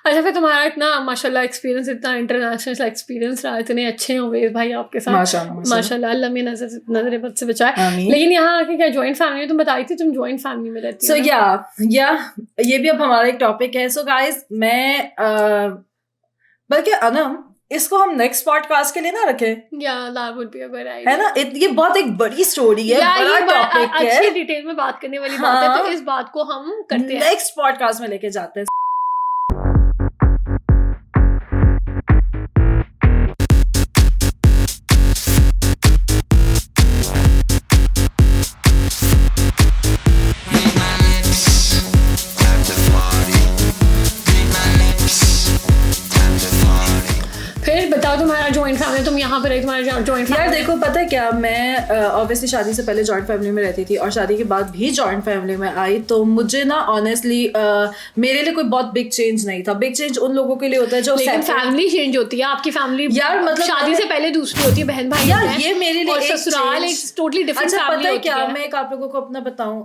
اچھا پھر تمہارا اتنا ماشاء اللہ ایکسپیرینس، اتنا انٹرنیشنل ایکسپیرینس رہا، اتنے اچھے ہو گئے بھائی آپ کے ساتھ ماشاء اللہ، اللہ میں نظر بد سے بچائے. لیکن یہاں آ کے کیا جوائنٹ فیملی، تم بتائی تھی تم جوائنٹ فیملی میں رہتی ہو. سو یا یہ بھی اب ہمارا ایک ٹاپک ہے. سو گائز میں بلکہ انم اس کو ہم نیکسٹ پوڈ کاسٹ کے لیے نہ رکھیں، ہے نا؟ یہ بہت ایک بڑی اسٹوری ہے، بڑا ٹاپک ہے، اچھی ڈیٹیل میں بات کرنے والی بات ہے، تو اس بات کو ہم کرتے ہیں نیکسٹ پوڈ کاسٹ میں لے کے جاتے ہیں. تمہارا جوائنٹ فیملی، تم یہاں پہ رہی، تمہارا جوائنٹ فیملی. یار دیکھو پتہ ہے کیا، میں اوبیسلی شادی سے پہلے جوائنٹ فیملی میں رہتی تھی اور شادی کے بعد بھی جوائنٹ فیملی میں آئی، تو مجھے نا آنیسٹلی میرے لیے کوئی بہت بگ چینج نہیں تھا. بگ چینج ان لوگوں کے لیے ہوتا ہے جو فیملی چینج ہوتی ہے. آپ کی فیملی یار مطلب شادی سے پہلے دوسری ہوتی ہے، بہن بھائی. یار یہ میرے لیے سسرال ایک ٹوٹلی ڈفرنٹ فیملی ہوتی ہے. کیا میں ایک آپ لوگوں کو اپنا بتاؤں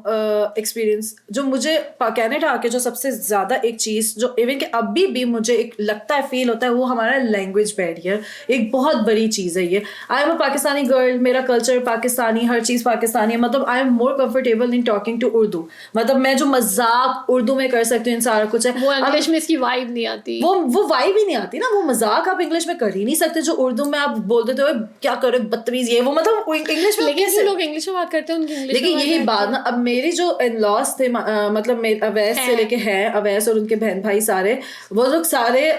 ایکسپیرینس، جو مجھے کینیڈا آ کے جو سب سے زیادہ ایک چیز جو ایون کہ ابھی بھی مجھے ایک لگتا ہے فیل ہوتا ہے، وہ ہمارا لینگویج بیریئر. ایک بہت بڑی چیز ہے یہ. I am a Pakistani girl, میرا کلچر پاکستانی، ہر چیز پاکستانی ہے. مطلب I am more comfortable in talking to Urdu. مطلب میں جو مذاق اردو میں کر سکتی ہوں، ان سارا کچھ ہے. وہ انگلش میں اس کی وائب نہیں آتی، وہ وائب ہی نہیں آتی نا. وہ مذاق آپ انگلش میں کر ہی نہیں سکتے جو اردو میں آپ بول دیتے ہو کیا کرے بدتمیز یہ وہ. مطلب انگلش میں لیکن لوگ انگلش میں بات کرتے ہیں، ان کی انگلش. لیکن یہی بات نا، اب میری جو ان لاس تھے، مطلب اویس سے لے کے ہیں، اویس اور ان کے بہن بھائی سارے، وہ لوگ سارے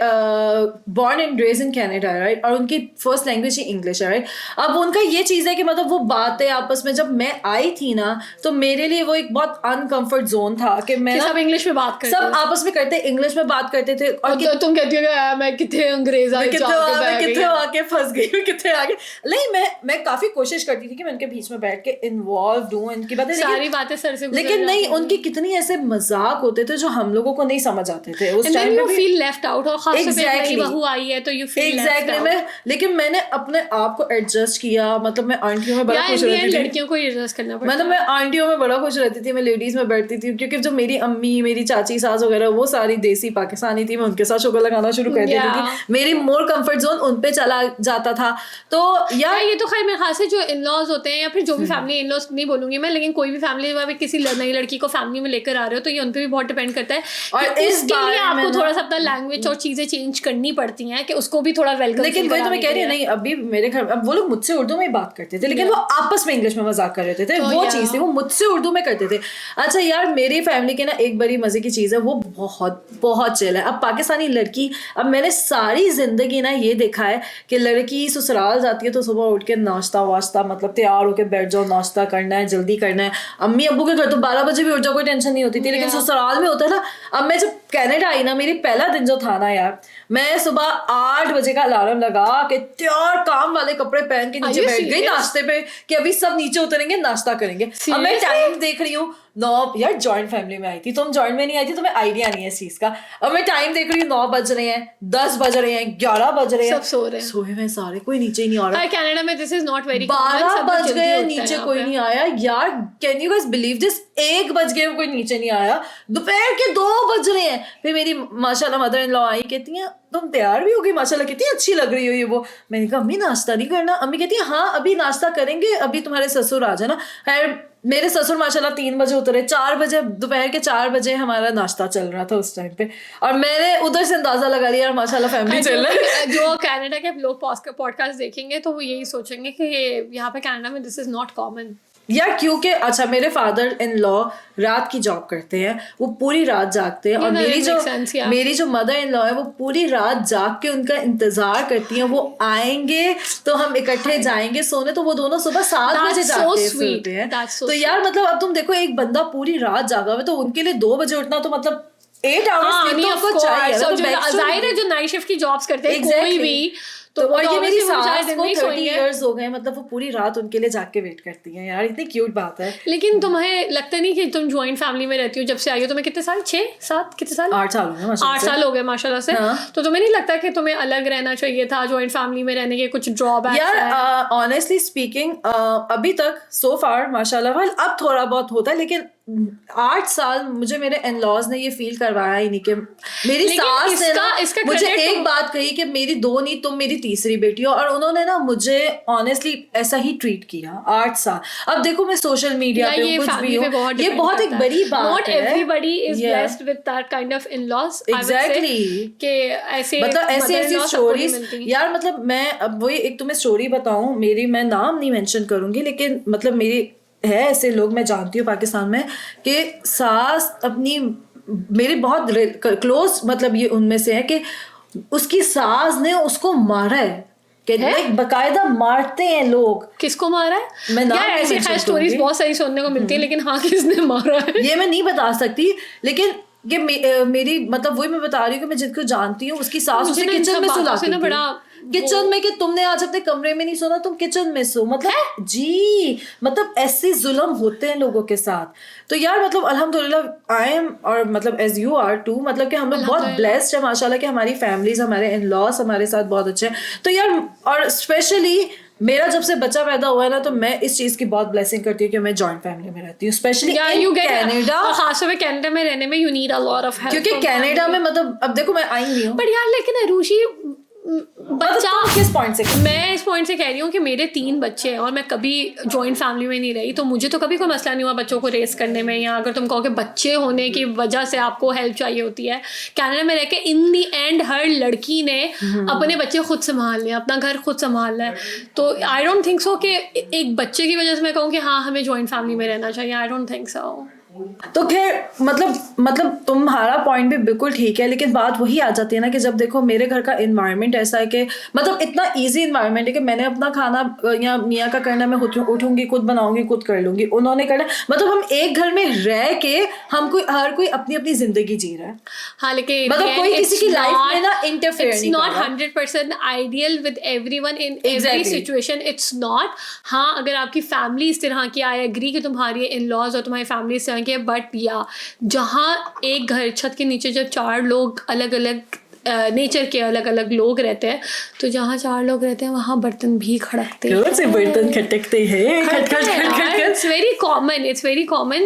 born and raise in Canada, right? اور ان کی فرسٹ لینگویج ہی انگلش ہے، رائٹ؟ اب ان کا یہ چیز ہے کہ مطلب وہ باتیں آپس میں، جب میں آئی تھی نا تو میرے لیے وہ ایک بہت انکمفرٹ زون تھا کہ میں سب انگلش میں بات کرتے، سب آپس میں کرتے، انگلش میں بات کرتے تھے. اور تم کہتی ہو کہ میں کتنے انگریز کتنے آ کے پھنس گئی، کتنے آگے. نہیں میں کافی کوشش کرتی تھی کہ میں ان کے بیچ میں بیٹھ کے انوالوڈ ہوں، ان کی باتیں، ساری باتیں سر سے، لیکن نہیں، ان کی کتنی ایسے مذاق ہوتے تھے جو ہم لوگوں کو نہیں سمجھ آتے تھے اس ٹائم پہ. فیل لیفٹ آؤٹ، اور خاص طور پہ میری بہو آئی ہے تو یو فیل لیفٹ آؤٹ. لیکن میں نے اپنے آپ کو ایڈجسٹ کیا. مطلب میں آنٹیوں میں بڑا خوش رہتی تھی، لڑکیوں کو ایڈجسٹ کرنا پڑتا ہے. مطلب میں آنٹیوں میں بڑا خوش رہتی تھی، میں لیڈیز میں بیٹھتی تھی، کیونکہ جو میری امی، میری چاچی ساس وغیرہ وہ ساری دیسی پاکستانی تھی، میں ان کے ساتھ شوگر لگانا شروع کر دیتی تھی. میری مور کمفرٹ زون ان پہ چلا جاتا تھا. تو یار یہ تو خیر میرے خیال سے جو ان لاز ہوتے ہیں، یا پھر جو بھی فیملی، ان لاز نہیں بولوں گی میں، لیکن کوئی بھی فیملی میں کسی نئی لڑکی کو فیملی میں لے کر آ رہے ہو تو یہ ان پہ بھی بہت ڈپینڈ کرتا ہے. اور اس کے لیے آپ کو تھوڑا سا اپنا لینگویج اور چیزیں چینج کرنی پڑتی ہیں کہ اس کو بھی تھوڑا ویلکم. لیکن وہی تو میں کہہ رہی ہوں، نہیں ابھی میرے گھر اب وہ لوگ مجھ سے اردو میں بات کرتے تھے، لیکن وہ آپس میں انگلش میں مذاق کر رہے تھے. وہ چیز تھی، وہ مجھ سے اردو میں کرتے تھے. اچھا یار میری فیملی کے نا ایک بڑی مزے کی چیز ہے، وہ بہت بہت چل ہے. اب پاکستانی لڑکی، اب میں نے ساری زندگی نا یہ دیکھا ہے کہ لڑکی سسرال جاتی ہے تو صبح اٹھ کے ناشتہ واشتہ، مطلب تیار ہو کے بیٹھ جاؤ، ناشتہ کرنا ہے، جلدی کرنا ہے. امی ابو کے گھر تو 12 بجے بھی اٹھ جاؤ، کوئی ٹینشن نہیں ہوتی تھی، لیکن سسرال میں ہوتا ہے نا. اب میں جب کینیڈا آئی نا، میری پہلا دن جو تھا نا یار، میں صبح 8 بجے کا الارم لگا کے تیار کام والے کپڑے پہن کے نیچے بیٹھ گئی ناشتے پہ کہ ابھی سب نیچے اتریں گے، ناشتہ کریں گے. اب میں ٹائم دیکھ رہی ہوں 9. یار جوائنٹ فیملی میں آئی تھی، تم جوائنٹ میں نہیں آئی تھی، تمہیں آئیڈیا نہیں ہے اس چیز کا. اب میں ٹائم دیکھ رہی ہوں 9 بج رہے ہیں، 10 بج رہے ہیں، 11 بج رہے ہیں، سب سو رہے ہیں، سوئے ہوئے سارے، کوئی نیچے ہی نہیں آ رہا. کینیڈا میں دس از ناٹ ویری 12 بج گئے، نیچے کوئی نہیں آیا. یار can you guys believe this? 1 بج گئے، کوئی نیچے نہیں آیا. دوپہر کے 2 بج رہے ہیں. پھر میری ماشاء اللہ مدر ان لا آئی، کہتی ہیں تم تیار بھی ہوگی ماشاء اللہ، کتنی اچھی لگ رہی ہو یہ وہ. میں نے کہا امی ناشتہ نہیں کرنا؟ امی کہتی ہیں ہاں ابھی ناشتہ کریں گے، ابھی تمہارے سسر آ جانا. خیر میرے سسر ماشاء اللہ 3 بجے اترے، 4 بجے دوپہر کے 4 بجے ہمارا ناشتہ چل رہا تھا اس ٹائم پہ. اور میں نے ادھر سے اندازہ لگا لیا ماشاء اللہ فیملی چل رہا ہے. جو کینیڈا کے لوگ پوڈ کاسٹ دیکھیں گے تو وہ یہی سوچیں گے کہ یہاں پہ کینیڈا میں دس از ناٹ کامن. یار کیونکہ اچھا میرے فادر ان لا رات کی جاب کرتے ہیں، وہ پوری رات جاگتے ہیں. اور میری جو مدر ان لا ہے وہ پوری رات جاگ کے ان کا انتظار کرتی ہیں، وہ آئیں گے تو ہم اکٹھے جائیں گے سونے. تو وہ دونوں صبح 7 بجے جاگ کے سوتے ہیں. تو یار مطلب اب تم دیکھو ایک بندہ پوری رات جاگا ہوا تو ان کے لیے 2 بجے اٹھنا تو مطلب 8 آورس چاہیے. ظاہر ہے جو نائٹ شفٹ کی جابس کرتے ہیں کوئی بھی، تو اور یہ میری ساس کو 30 ایئرز ہو گئے، مطلب وہ پوری رات ان کے لیے جاگ کے ویٹ کرتی ہیں. یار اتنی کیوٹ بات ہے. لیکن تمہیں لگتا نہیں کہ تم جوائنٹ فیملی میں رہتی ہو جب سے آئی ہو؟ تمہیں کتنے سال؟ 6 7 کتنے سال؟ 8 سال ہو گئے. 8 سال ہو گئے ماشاء اللہ سے. تو تمہیں نہیں لگتا کہ تمہیں الگ رہنا چاہیے تھا؟ جوائنٹ فیملی میں رہنے کے کچھ ڈرا بیکس؟ یار آنیسٹلی اسپیکنگ ابھی تک سو فار ماشاء اللہ اب تھوڑا بہت ہوتا ہے، لیکن 8 سال مجھے میرے ان لاز نے یہ فیل کروایا ہی نہیں کہ میری ساس نے نا مجھے ایک بات کہی کہ میری 2 نہیں تم میری تیسری بیٹی ہو, اور انہوں نے نا مجھے آنیسٹلی ایسا ہی ٹریٹ کیا 8 سال. اب دیکھو میں سوشل میڈیا پہ کچھ بھی ہوں, یہ بہت ایک بڑی بات ہے. Not everybody is blessed with that kind of in-laws. Exactly. کہ ایسے مطلب ایسی اسٹوریز یار, مطلب میں اب وہی ایک تمہیں اسٹوری بتاؤں میری, میں نام نہیں مینشن کروں گی, لیکن مطلب میری ہے ایسے لوگ میں جانتی ہوں پاکستان میں کہ ساس اپنی میری بہت کلوز مطلب یہ ان میں سے ہے کہ اس کی ساس نے اس کو مارا ہے, کہ باقاعدہ مارتے ہیں لوگ. کس کو مارا ہے؟ میں یار ایسی خیر اسٹوریز بہت ساری سننے کو ملتی ہیں, لیکن ہاں کس نے مارا ہے یہ میں نہیں بتا سکتی, لیکن یہ میری مطلب وہی میں بتا رہی ہوں کہ میں جن کو جانتی ہوں اس کی ساس اسے کچن میں سلاتی تھی, کچن میں, کہ تم نے آج اپنے کمرے میں نہیں سونا, تم کچن میں سو. مطلب جی مطلب ایسے ظلم ہوتے ہیں لوگوں کے ساتھ. تو یار مطلب الحمدللہ آئی ایم, اور مطلب ایز یو آر ٹو, مطلب کہ ہم لوگ بہت بلیسڈ ہیں ماشاء اللہ کہ ہماری فیملیز, ہمارے ان لاس ہمارے ساتھ بہت اچھے ہیں. تو یار اور اسپیشلی میرا جب سے بچہ پیدا ہوا ہے نا, تو میں اس چیز کی بہت بلیسنگ کرتی ہوں کہ میں جوائنٹ فیملی میں رہتی ہوں, اسپیشلی کینیڈا. خاص طور پہ کینیڈا میں رہنے میں you need a lot of help, کیونکہ کینیڈا میں مطلب اب دیکھو میں آئی نہیں ہوں, بٹ یار لیکن اروشی بچہ کس پوائنٹ سے, میں اس پوائنٹ سے کہہ رہی ہوں کہ میرے 3 بچے ہیں اور میں کبھی جوائنٹ فیملی میں نہیں رہی, تو مجھے تو کبھی کوئی مسئلہ نہیں ہوا بچوں کو ریز کرنے میں. یا اگر تم کہو کہ بچے ہونے کی وجہ سے آپ کو ہیلپ چاہیے ہوتی ہے, کینیڈا میں رہ کے ان دی اینڈ ہر لڑکی نے اپنے بچے خود سنبھال لیں, اپنا گھر خود سنبھالنا ہے. تو آئی ڈونٹ تھنک سو کہ ایک بچے کی وجہ سے میں کہوں کہ ہاں ہمیں جوائنٹ فیملی میں رہنا چاہیے. I don't think so. تو خیر مطلب تمہارا پوائنٹ بھی بالکل ٹھیک ہے, لیکن بات وہی آ جاتی ہے نا کہ جب دیکھو میرے گھر کا انوائرمنٹ ایسا ہے کہ مطلب اتنا ایزی انوائرمنٹ ہے کہ میں نے اپنا کھانا یا میاں کا کرنا میں اٹھوں گی خود بناؤں گی خود کر لوں گی, انہوں نے کرنا, مطلب ہم ایک گھر میں رہ کے ہم ہر کوئی اپنی اپنی زندگی جی رہا ہے. ہاں لیکن مطلب کوئی کسی کی لائف میں نا انٹرفیئر نہیں کر رہا. It's not 100% ideal with everyone in every situation. It's not. ہاں اگر آپ کی فیملی اس طرح کی, آئی ایگری کہ تمہاری ان لاز اور تمہاری فیملی اس طرح کی ہے, بٹ یا جہاں ایک گھر چھت کے نیچے جب 4 لوگ الگ الگ نیچر کے الگ الگ لوگ رہتے ہیں, تو جہاں 4 لوگ رہتے ہیں وہاں برتن بھی کھڑکتے ہیں, برتن کھٹکتے ہیں. It's very common, it's very common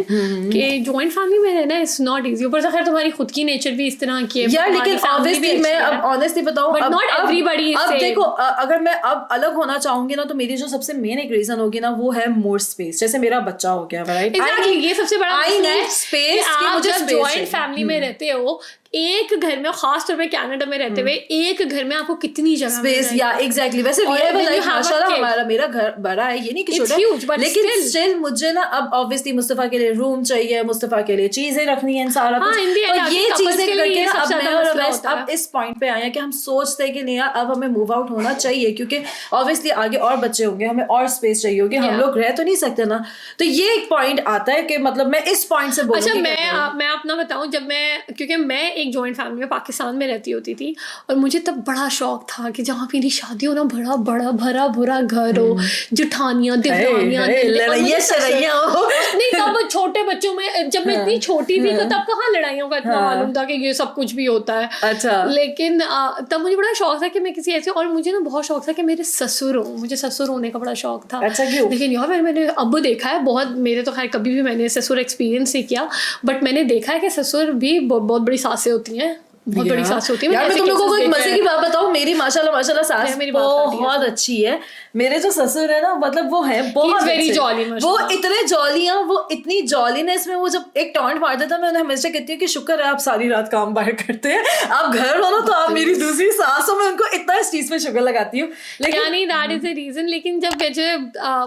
کہ جوائنٹ فیملی میں رہنا is not easy. اوپر سے خیر تمہاری خود کی نیچر بھی اس طرح کی ہے یار, لیکن obviously میں اب honestly بتاؤں, but not everybody is اب دیکھو اگر میں اب الگ ہونا چاہوں گی نا, تو میری جو سب سے مین ایک ریزن ہوگی نا, وہ ہے مور اسپیس. جیسے میرا بچہ ہو گیا, رائٹ, یہ سب سے بڑا مسئلہ ہے اسپیس. آپ جب جوائنٹ فیملی میں رہتے ہو ایک گھر میں, خاص طور پہ کینیڈا میں رہتے ہوئے ایک گھر میں آپ کو کتنی جگہ اسپیس, یا ایگزیکٹلی. ویسے ماشاءاللہ ہمارا میرا گھر بڑا ہے, یہ نہیں کہ چھوٹا, لیکن اسٹل مجھے نا اب obviously مصطفیٰ کے لیے روم چاہیے, مصطفیٰ کے لیے چیزیں رکھنی ہیں, سارا کچھ. تو یہ چیزیں کر کے اب میں اور ویسٹ اب اس پوائنٹ پہ آئے ہیں کہ ہم سوچتے ہیں کہ نہیں یار اب ہمیں موو آؤٹ ہونا چاہیے, کیونکہ obviously آگے اور بچے ہوں گے, ہمیں اور اسپیس چاہیے ہوگی, ہم لوگ رہ تو نہیں سکتے نا. تو یہ ایک پوائنٹ آتا ہے کہ مطلب میں اس پوائنٹ سے بولوں. اچھا میں اپنا بتاؤں, جب میں, کیونکہ میں ایک جوائنٹ فیملی میں پاکستان میں رہتی ہوتی تھی, اور مجھے تب بڑا شوق تھا کہ جہاں میری شادی ہو نا, بڑا بڑا بھرا بھرا گھر ہو, جٹھانیاں دیورانیاں نہیں. تب چھوٹے بچوں میں, جب میں اتنی چھوٹی تھی تو تب کہاں لڑائیوں کا اتنا معلوم تھا کہ یہ سب کچھ بھی ہوتا ہے. اچھا, لیکن تب مجھے بڑا شوق تھا کہ میں کسی ایسے, اور مجھے نا بہت شوق تھا کہ میرے سسر ہوں, مجھے سسر ہونے کا بڑا شوق تھا. لیکن یار میں نے اب دیکھا ہے بہت, میرے تو خیر کبھی بھی میں نے سسر ایکسپیرینس نہیں کیا, بٹ میں نے دیکھا ہے کہ سسر بھی بہت بڑی ساسیں ہوتی ہیں, بہت بڑی ساس ہوتی ہے. یار میں تم لوگوں کو ایک مزے کی بات بتاؤں, میری ماشاءاللہ ساس بہت اچھی ہے. میرے جو سسر ہے نا, مطلب وہ ہے بہت ویری جالی, وہ اتنے جالی ہیں, وہ اتنی جالینس میں, وہ جب ایک ٹانٹ مارتا تھا, میں انہیں ہمیشہ کہتی ہوں کہ شکر ہے آپ ساری رات کام باہر کرتے ہیں, آپ گھر ہو نا تو آپ میری دوسری ساس ہو, میں ان کو اتنا اس چیز پہ شکر لگاتی ہوں. لیکن دیٹ از اے ریزن. لیکن جب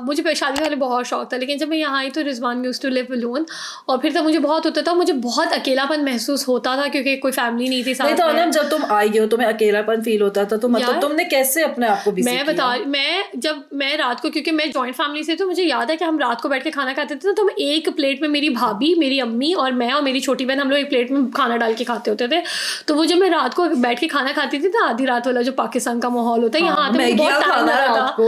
مجھے شادی والے بہت شوق تھا, لیکن جب میں یہاں آئی تو رضوان یوزڈ ٹو لیو الون, اور پھر تب مجھے بہت ہوتا تھا, مجھے بہت اکیلا پن محسوس ہوتا تھا کیونکہ کوئی فیملی نہیں تھی ساتھ میں. جب تم آئی ہو تمہیں اکیلا پن فیل ہوتا تھا, تو مطلب تم نے کیسے اپنے آپ کو بزی کیا؟ میں رات کو, کیونکہ میں جوائنٹ فیملی سے, تو مجھے یاد ہے کہ ہم رات کو بیٹھ کے کھانا کھاتے تھے, تو ہم ایک پلیٹ میں, میری بھابھی, میری امی اور میں اور میری چھوٹی بہن, ہم لوگ ایک پلیٹ میں کھانا ڈال کے کھاتے ہوتے تھے. تو وہ جب میں رات کو بیٹھ کے کھانا کھاتی تھی نا, آدھی رات والا جو پاکستان کا ماحول ہوتا ہے, یہاں آتے بہت ٹائم لگا تھا.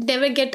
never get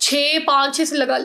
6-5